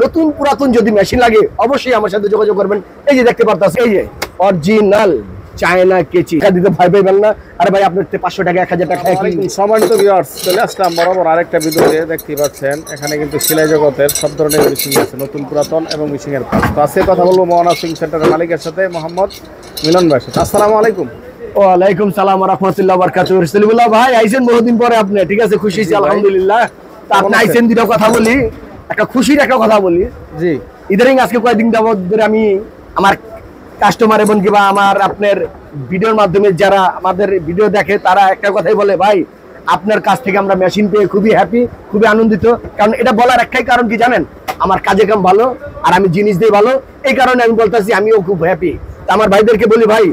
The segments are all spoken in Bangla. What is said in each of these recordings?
নতুন পুরাতন যদি মেশিন লাগে অবশ্যই আমার সাথে যোগাযোগ করবেন। এই যে দেখতে পারতেছেন, এই যে অরিজিনাল চায়না কেচি দিতে ভয় পাইবেন না। আরে ভাই আপনার 500 টাকা 1000 টাকা সম্মানিত ভিউয়ার্স, চলে আসলাম বরাবর আরেকটা ভিডিওতে। দেখতে পাচ্ছেন এখানে কিন্তু সেলাই জগতের সব ধরনের মেশিন আছে, নতুন পুরাতন এবং মেশিং এর পার্টস। তো আজকে কথা বলবো মোহনা সুইং সেন্টারের মালিকের সাথে, মোহাম্মদ মিলন ভাই। আসসালামু আলাইকুম। ওয়ালাইকুম সালাম ওয়া রাহমাতুল্লাহি ওয়া বারাকাতুহু। সলিমুল্লাহ ভাই আইছেন বহুদিন পরে আপনি, ঠিক আছে? খুশি আছি আলহামদুলিল্লাহ। তা আপনি আইছেন, দুটো কথা বলি, একটা খুশির একটা কথা বলি। জি, ইদারিং আজকে কয়েকদিন যাবত ধরে আমি আমার কাস্টমার এবং কিংবা আমার আপনার ভিডিওর মাধ্যমে যারা আমাদের ভিডিও দেখে তারা একটা কথাই বলে, ভাই আপনার কাছ থেকে আমরা মেশিন পেয়ে খুবই হ্যাপি, খুবই আনন্দিত। কারণ এটা বলার একটাই কারণ কি জানেন, আমার কাজে কাম ভালো আর আমি জিনিস দিয়ে ভালো, এই কারণে আমি বলতেছি আমিও খুব হ্যাপি। তা আমার ভাইদেরকে বলি, ভাই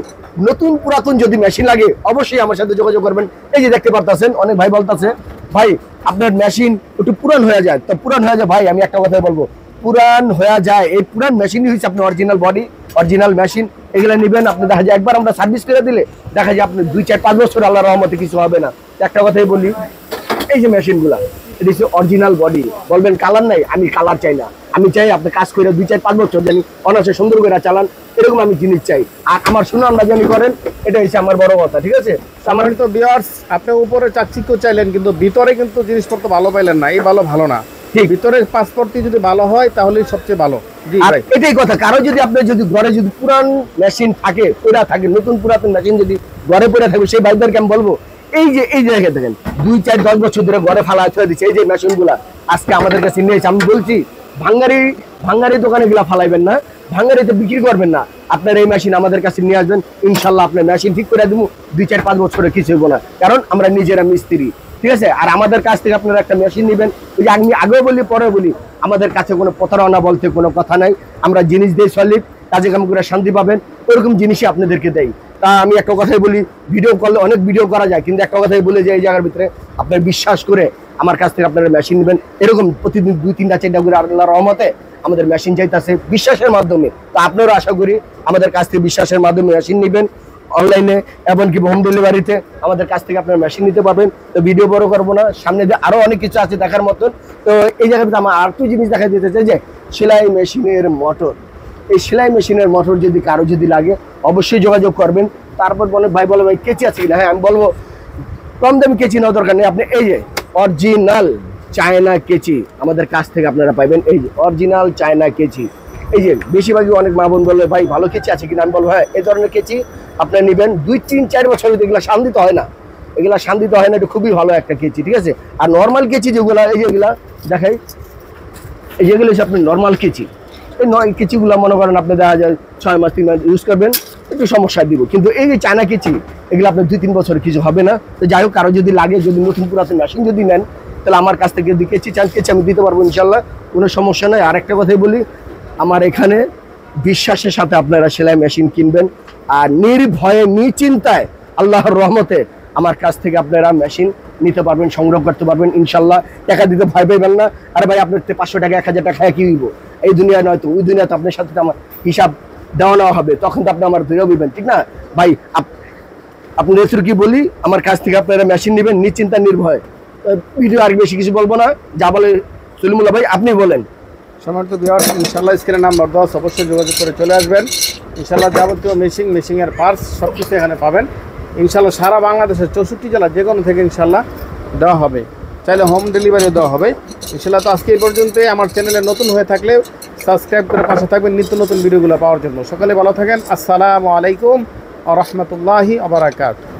নতুন পুরাতন যদি মেশিন লাগে অবশ্যই আমার সাথে যোগাযোগ করবেন। এই যে দেখতে পারতেছেন অনেক ভাই বলতেছে, ভাই আপনার মেশিন একটু পুরান হয়ে যায়, তো পুরান হয়ে যায়। ভাই আমি একটা কথাই বলবো, পুরান হয়ে যায়, এই পুরান মেশিনই হচ্ছে আপনার অরিজিনাল বডি, অরিজিনাল মেশিন। এগুলো নেবেন আপনি, দেখা যায় একবার আমরা সার্ভিস করে দিলে দেখা যায় আপনি 2-4-5 বছর আল্লাহর রহমতে কিছু হবে না। একটা কথাই বলি, এই যে মেশিনগুলা এটা হচ্ছে অরিজিনাল বডি। বলবেন কালার নাই, আমি কালার চাই না, আমি চাই আপনি কাজ করে 2-4-5 বছর জানি অনায়াসে সুন্দর করে চালান, এরকম আমি জিনিস চাই। আর আমার সুনাম না জানি করেন, এটা হচ্ছে আমার বড় কথা, ঠিক আছে? আমার তো ভিউয়ার্স, আপনি উপরে চাকচিক্য চাইলেন কিন্তু ভিতরে কিন্তু জিনিসপত্র ভালো পাইলেন না। এই ভালো না, ঠিক ভিতরের পাসপোর্টটি যদি ভালো হয় তাহলেই সবচেয়ে ভালো। জি ভাই, এটাই কথা। কারো যদি আপনার যদি ঘরে যদি পুরান মেশিন থাকে, পড়া থাকে, নতুন পুরাতন মেশিন যদি ঘরে পড়ে থাকে, সেই ভাইদেরকে আমি বলবো, এই যে দেখেন 2-4-10 বছর ধরে ঘরে ফালা ছড়ে দিচ্ছে এই যে মেশিন গুলা, আজকে আমাদের কাছে নিয়েছে। আমি বলছি ভাঙ্গারি দোকানে গুলা ফালাইবেন না, ভাঙ্গারিতে বিক্রি করবেন না, আপনার এই মেশিন আমাদের কাছে নিয়ে আসবেন, ইনশাল্লাহ আপনার মেশিন ঠিক করে দেবো। 2-4-5 বছরে কিছু হবো না, কারণ আমরা নিজেরা মিস্ত্রি, ঠিক আছে? আর আমাদের কাছ থেকে আপনারা একটা মেশিন নেবেন, ওই যে আমি আগেও বলি পরে বলি, আমাদের কাছে কোনো প্রতারণা বলতে কোনো কথা নাই। আমরা জিনিস দিয়ে সলিড, কাজে কাম করে শান্তি পাবেন, ওরকম জিনিসই আপনাদেরকে দেই। তা আমি একটা কথাই বলি, ভিডিও করলে অনেক ভিডিও করা যায়, কিন্তু একটা কথাই বলে যে এই জায়গার ভিতরে আপনার বিশ্বাস করে আমার কাছ থেকে আপনারা মেশিন নেবেন, এরকম প্রতিদিন 2-3-4টা করে আল্লাহর রহমতে আমাদের মেশিন চাইতেছে বিশ্বাসের মাধ্যমে। তো আপনারা আশা করি আমাদের কাছ থেকে বিশ্বাসের মাধ্যমে মেশিন নেবেন, অনলাইনে এমনকি হোম ডেলিভারিতে আমাদের কাছ থেকে আপনারা মেশিন নিতে পারবেন। তো ভিডিও বড় করবো না, সামনে যে আরো অনেক কিছু আছে দেখার মতন। তো এই জায়গাতে আমার আর একটু জিনিস দেখা দিতে চাই, যে সেলাই মেশিনের মোটর। এই সেলাই মেশিনের মোটর যদি কারো যদি লাগে অবশ্যই যোগাযোগ করবেন। তারপর বলে ভাই বলে ভাই কেচি আছে কিনা, হ্যাঁ আমি বলবো কম দামি কেচি নেওয়ার দরকার নেই, আপনি এই যে অরিজিনাল চায়না কেচি আমাদের কাছ থেকে আপনারা পাইবেন। এই যে অরিজিনাল চায়না কেচি, এই যে বেশিরভাগই অনেক মা বোন বলবে ভাই ভালো কেচি আছে কিনা, আমি বলবো হ্যাঁ এই ধরনের কেচি আপনারা নেবেন। 2-3-4 বছর এগুলা শান্তিতে হয় না, এগুলা শান্তিতে হয় না, এটা খুবই ভালো একটা কেচি, ঠিক আছে? আর নর্মাল কেচি যেগুলা, এই যেগুলা দেখাই, এই যেগুলো হচ্ছে আপনার নর্মাল কেচি। এই কেচিগুলো মনে করেন আপনি দেখা যায় 6 মাস 3 মাস ইউজ করবেন, একটু সমস্যা দিব। কিন্তু এই যে চায়না কেচি, এগুলো আপনার 2-3 বছর কিছু হবে না। তো যাই হোক, কারো যদি লাগে, যদি নতুন পুরাতন মেশিন যদি নেন, তাহলে আমার কাছ থেকে যদি কেচি চান, কেচি আমি দিতে পারবো ইনশাল্লাহ, কোনো সমস্যা নয়। আর একটা কথাই বলি, আমার এখানে বিশ্বাসের সাথে আপনারা সেলাই মেশিন কিনবেন, আর নির্ভয়ে নিশ্চিন্তায় আল্লাহর রহমতে আমার কাছ থেকে আপনারা মেশিন নিতে পারবেন, সংগ্রহ করতে পারবেন ইনশাল্লাহ। টাকা দিতে ভয় পাইবেন না। আরে ভাই আপনার 500 টাকা 1000 টাকা কি হইব? এই দুনিয়া নয় তো ওই দুনিয়া, তো আপনার সাথে আমার হিসাব দেওয়া নেওয়া হবে, তখন তো আপনি আমার ধরে হইবেন, ঠিক না ভাই? আপনাদের কি বলি, আমার কাছ থেকে আপনারা মেশিন নেবেন নিশ্চিন্তা নির্ভয়। ভিডিও আর বেশি কিছু বলবো না, যা বলে সলিমুল্লাহ ভাই আপনি বলেন। সম্মানিত ভিউয়ার্স, ইনশাআল্লাহ স্ক্রিনে নাম্বার 10 অবশ্যই যোগাযোগ করে চলে আসবেন। ইনশাআল্লাহ যাবতীয় মেশিং এর পার্টস সব কিছু এখানে পাবেন ইনশাআল্লাহ। সারা বাংলাদেশের 64 জেলা যে কোনো থেকে ইনশাআল্লাহ দেওয়া হবে, চাইলে হোম ডেলিভারিও দেওয়া হবে ইনশাআল্লাহ। তো আজকে এই পর্যন্তই। আমার চ্যানেলে নতুন হয়ে থাকলে সাবস্ক্রাইব করে পাশে থাকবেন নিত্য নতুন ভিডিওগুলো পাওয়ার জন্য। সকালে ভালো থাকেন। আসসালামু আলাইকুম ওয়া রাহমাতুল্লাহি ওয়া বারাকাতুহু।